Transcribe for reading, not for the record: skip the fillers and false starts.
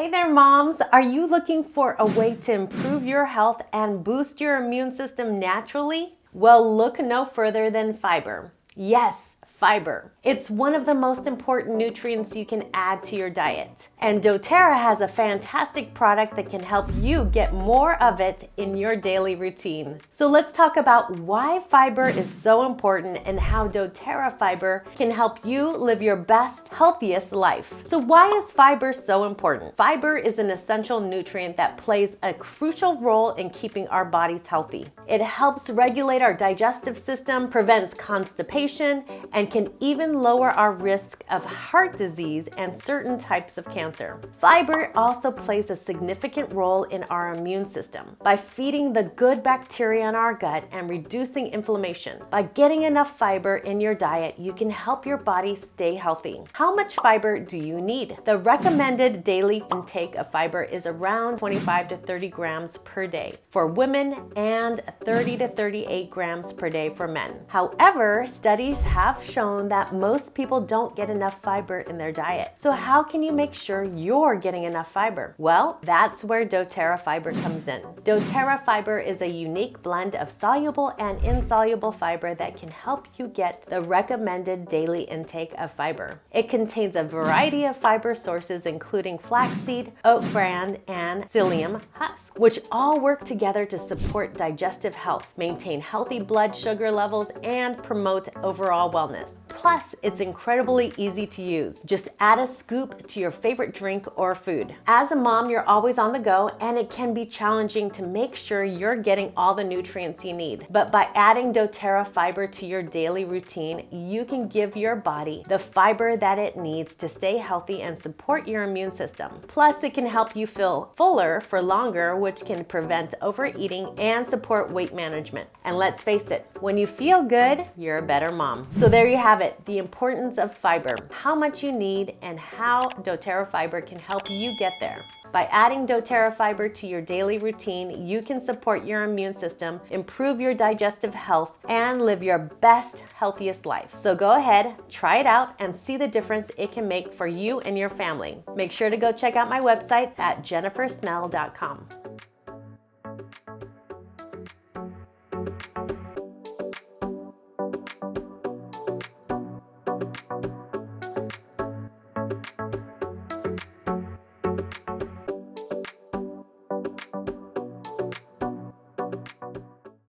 Hey there, moms! Are you looking for a way to improve your health and boost your immune system naturally? Well, look no further than fiber. Yes, fiber. It's one of the most important nutrients you can add to your diet. And doTERRA has a fantastic product that can help you get more of it in your daily routine. So let's talk about why fiber is so important and how doTERRA fiber can help you live your best, healthiest life. So why is fiber so important? Fiber is an essential nutrient that plays a crucial role in keeping our bodies healthy. It helps regulate our digestive system, prevents constipation, and can even lower our risk of heart disease and certain types of cancer. Fiber also plays a significant role in our immune system by feeding the good bacteria in our gut and reducing inflammation. By getting enough fiber in your diet, you can help your body stay healthy. How much fiber do you need? The recommended daily intake of fiber is around 25 to 30 grams per day for women and 30 to 38 grams per day for men. However, studies have shown that most people don't get enough fiber in their diet. So how can you make sure you're getting enough fiber? Well, that's where doTERRA fiber comes in. doTERRA fiber is a unique blend of soluble and insoluble fiber that can help you get the recommended daily intake of fiber. It contains a variety of fiber sources including flaxseed, oat bran, and psyllium husk, which all work together to support digestive health, maintain healthy blood sugar levels, and promote overall wellness. Plus, it's incredibly easy to use. Just add a scoop to your favorite drink or food. As a mom, you're always on the go, and it can be challenging to make sure you're getting all the nutrients you need. But by adding doTERRA fiber to your daily routine, you can give your body the fiber that it needs to stay healthy and support your immune system. Plus, it can help you feel fuller for longer, which can prevent overeating and support weight management. And let's face it, when you feel good, you're a better mom. So there you have it, the importance of fiber, how much you need, and how doTERRA fiber can help you get there. By adding doTERRA fiber to your daily routine, you can support your immune system, improve your digestive health, and live your best, healthiest life. So go ahead, try it out, and see the difference it can make for you and your family. Make sure to go check out my website at jennifersnell.com.